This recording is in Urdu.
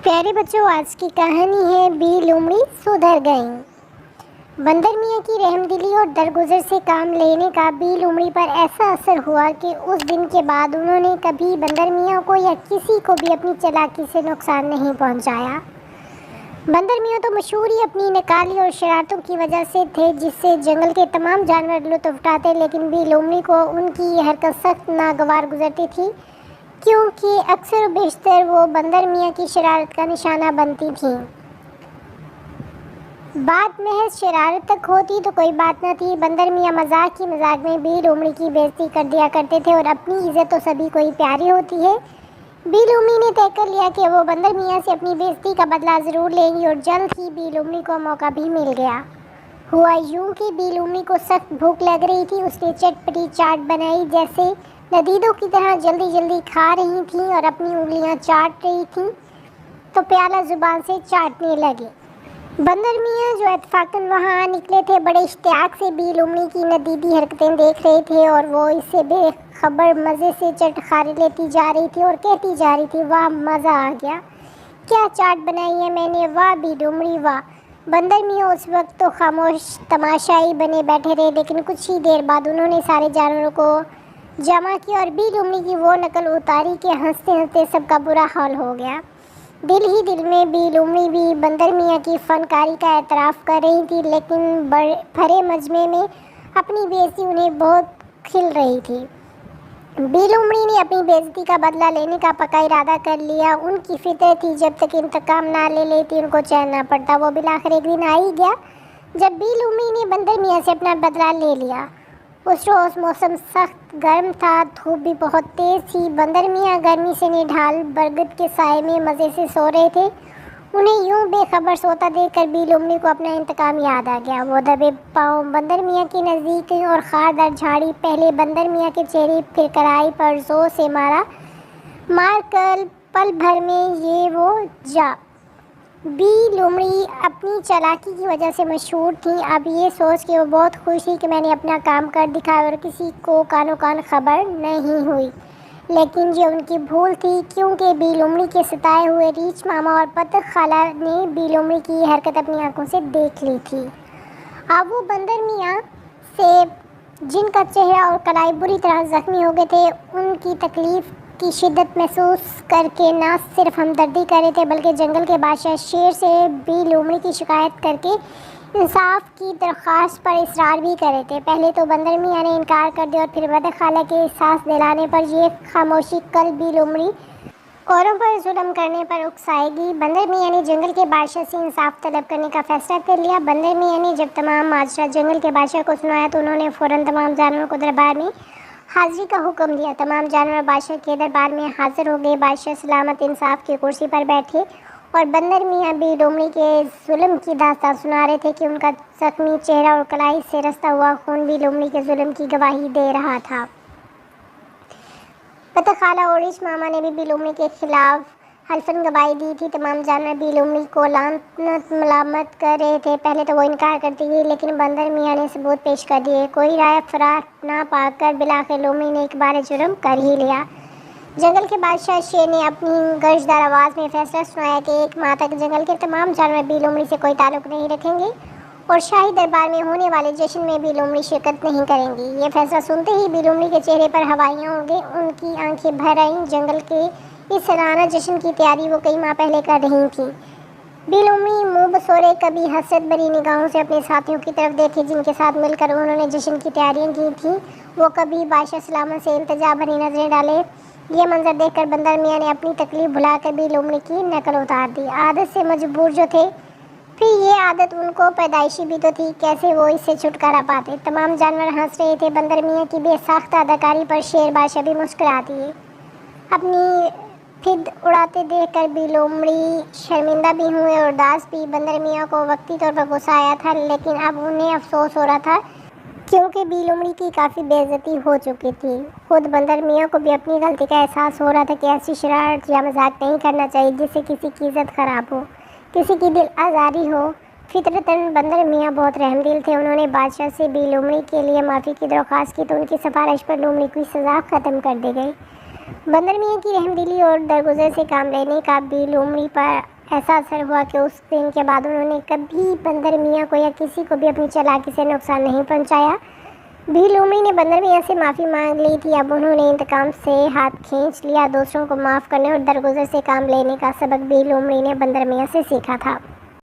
پیارے بچوں، آج کی کہانی ہے بی لومڑی سدھر گئیں۔ بندر میاں کی رحم دلی اور درگزر سے کام لینے کا بی لومڑی پر ایسا اثر ہوا کہ اس دن کے بعد انہوں نے کبھی بندر میاں کو یا کسی کو بھی اپنی چالاکی سے نقصان نہیں پہنچایا۔ بندر میاں تو مشہور ہی اپنی نکالی اور شرارتوں کی وجہ سے تھے، جس سے جنگل کے تمام جانور لطف اٹھاتے، لیکن بی لومڑی کو ان کی یہ حرکت سخت ناگوار گزرتی تھی، کیونکہ اکثر و بیشتر وہ بندر میاں کی شرارت کا نشانہ بنتی تھیں۔ بات محض شرارت تک ہوتی تو کوئی بات نہ تھی، بندر میاں مذاق ہی مذاق میں بی لومڑی کی بےعزتی کر دیا کرتے تھے، اور اپنی عزت تو سبھی کو ہی پیاری ہوتی ہے۔ بی لومڑی نے طے کر لیا کہ وہ بندر میاں سے اپنی بےعزتی کا بدلہ ضرور لیں گی، اور جلد ہی بی لومڑی کو موقع بھی مل گیا۔ ہوا یوں کہ بی لومڑی کو سخت بھوک لگ رہی تھی۔ اس نے چٹپٹی چاٹ بنائی، جیسے ندیدوں کی طرح جلدی جلدی کھا رہی تھیں اور اپنی انگلیاں چاٹ رہی تھیں تو پیالہ زبان سے چاٹنے لگے۔ بندر میاں جو اتفاقاً وہاں آ نکلے تھے، بڑے اشتیاق سے بی لومڑی کی ندیدی حرکتیں دیکھ رہے تھے، اور وہ اس سے بے خبر مزے سے چٹخارے لیتی جا رہی تھی اور کہتی جا رہی تھی، واہ مزہ آ گیا، کیا چاٹ بنائی ہے میں نے، واہ بی لومڑی واہ۔ بندر میاں اس وقت تو خاموش تماشائی بنے بیٹھے رہے، لیکن کچھ ہی دیر بعد انہوں نے سارے جانوروں کو جمع کیا اور بی لومڑی کی وہ نقل اتاری کہ ہنستے ہنستے سب کا برا حال ہو گیا۔ دل ہی دل میں بی لومڑی بھی بندر میاں کی فنکاری کا اعتراف کر رہی تھی، لیکن بھرے مجمع میں اپنی بےعزتی انہیں بہت کھل رہی تھی۔ بی لومڑی نے اپنی بےعزتی کا بدلہ لینے کا پکا ارادہ کر لیا۔ ان کی فطرت تھی، جب تک انتقام نہ لے لیتی ان کو چین نہ پڑتا۔ وہ بالآخر ایک دن آ ہی گیا جب بی لومڑی نے بندر میاں سے اپنا بدلہ لے لیا۔ اس روز موسم سخت گرم تھا، دھوپ بھی بہت تیز تھی۔ بندر میاں گرمی سے نڈھال برگد کے سائے میں مزے سے سو رہے تھے۔ انہیں یوں بے خبر سوتا دیکھ کر بی لومڑی کو اپنا انتقام یاد آ گیا۔ وہ دبے پاؤں بندر میاں کے نزدیک گئی اور خاردار جھاڑی پہلے بندر میاں کے چہرے پھر کرائی پر زور سے مار کر پل بھر میں یہ وہ جا۔ بی لومڑی اپنی چالاکی کی وجہ سے مشہور تھیں۔ اب یہ سوچ کے وہ بہت خوش تھی کہ میں نے اپنا کام کر دکھایا اور کسی کو کانو کان خبر نہیں ہوئی، لیکن یہ ان کی بھول تھی، کیونکہ بی لومڑی کے ستائے ہوئے ریچھ ماما اور پتر خالہ نے بی لومڑی کی یہ حرکت اپنی آنکھوں سے دیکھ لی تھی۔ اب وہ بندر میاں سے جن کا چہرہ اور کلائی بری طرح زخمی ہو گئے تھے، ان کی تکلیف کی شدت محسوس کر کے نہ صرف ہمدردی کر رہے تھے، بلکہ جنگل کے بادشاہ شیر سے بی لومڑی کی شکایت کر کے انصاف کی درخواست پر اصرار بھی کر رہے تھے۔ پہلے تو بندر میاں نے انکار کر دیا، اور پھر پتر خالہ کے احساس دلانے پر یہ خاموشی کل بی لومڑی اوروں پر ظلم کرنے پر اکسائے گی۔ بندر میاں نے جنگل کے بادشاہ سے انصاف طلب کرنے کا فیصلہ کر لیا۔ بندر میاں نے جب تمام ماجرا جنگل کے بادشاہ کو سنایا تو انہوں نے فوراً تمام جانوروں کو دربار میں حاضری کا حکم دیا۔ تمام جانور بادشاہ کے دربار میں حاضر ہو گئے۔ بادشاہ سلامت انصاف کی کرسی پر بیٹھے اور بندر میاں بی لومڑی کے ظلم کی داستان سنا رہے تھے کہ ان کا زخمی چہرہ اور کلائی سے رستا ہوا خون بی لومڑی کے ظلم کی گواہی دے رہا تھا۔ پتر خالہ اور ریچھ ماما نے بھی بی لومڑی کے خلاف حلفاً گواہی دی تھی۔ تمام جانور بی لومڑی کو لعنت ملامت کر رہے تھے۔ پہلے تو وہ انکار کرتی گئی، لیکن بندر میاں نے ثبوت پیش کر دیے۔ کوئی رائے فرار نہ پا کر بالآخر لومڑی نے ایک بار جرم کر ہی لیا۔ جنگل کے بادشاہ شیر نے اپنی گرجدار آواز میں فیصلہ سنایا کہ ایک ماہ تک جنگل کے تمام جانور بی لومڑی سے کوئی تعلق نہیں رکھیں گے، اور شاہی دربار میں ہونے والے جشن میں بی لومڑی شرکت نہیں کریں گی۔ یہ فیصلہ سنتے ہی بی لومڑی کے چہرے پر ہوائیاں اڑ گئیں، ان کی آنکھیں بھر آئیں۔ جنگل کے اس سالانہ جشن کی تیاری وہ کئی ماہ پہلے کر رہی تھیں۔ بی لومڑی منہ بسورے کبھی حسرت بھری نگاہوں سے اپنے ساتھیوں کی طرف دیکھے جن کے ساتھ مل کر انہوں نے جشن کی تیاریاں کی تھیں، وہ کبھی بادشاہ سلامت سے التجا بھری نظریں ڈالے۔ یہ منظر دیکھ کر بندر میاں نے اپنی تکلیف بھلا کر بی لومڑی کی نقل اتار دی۔ عادت سے مجبور جو تھے، پھر یہ عادت ان کو پیدائشی بھی تو تھی، کیسے وہ اس سے چھٹکارا پاتے۔ تمام جانور ہنس رہے تھے۔ بندر میاں کی بے ساختہ اداکاری پر شیر بادشاہ بھی مسکرا دیے۔ اپنی پھد اڑاتے دیکھ کر بی لومڑی شرمندہ بھی ہوئے اور اداس بھی۔ بندر میاں کو وقتی طور پر غصہ آیا تھا، لیکن اب انہیں افسوس ہو رہا تھا، کیونکہ بی لومڑی کی کافی بے عزتی ہو چکی تھی۔ خود بندر میاں کو بھی اپنی غلطی کا احساس ہو رہا تھا کہ ایسی شرارت یا مذاق نہیں کرنا چاہیے جس سے کسی کی عزت خراب ہو، کسی کی دل آزاری ہو۔ فطرتاً بندر میاں بہت رحم دل تھے۔ انہوں نے بادشاہ سے بی لومڑی کے لیے معافی کی درخواست کی تو ان کی سفارش پر لومڑی کی سزا ختم کر دی گئی۔ بندر میاں کی رحم دلی اور درگزر سے کام لینے کا بی لومڑی پر ایسا اثر ہوا کہ اس دن کے بعد انہوں نے کبھی بندر میاں کو یا کسی کو بھی اپنی چالاکی سے نقصان نہیں پہنچایا۔ بھیل لومڑی نے بندر میاں سے معافی مانگ لی تھی، اب انہوں نے انتقام سے ہاتھ کھینچ لیا۔ دوسروں کو معاف کرنے اور درگزر سے کام لینے کا سبق بھیل لومڑی نے بندر میاں سے سیکھا تھا۔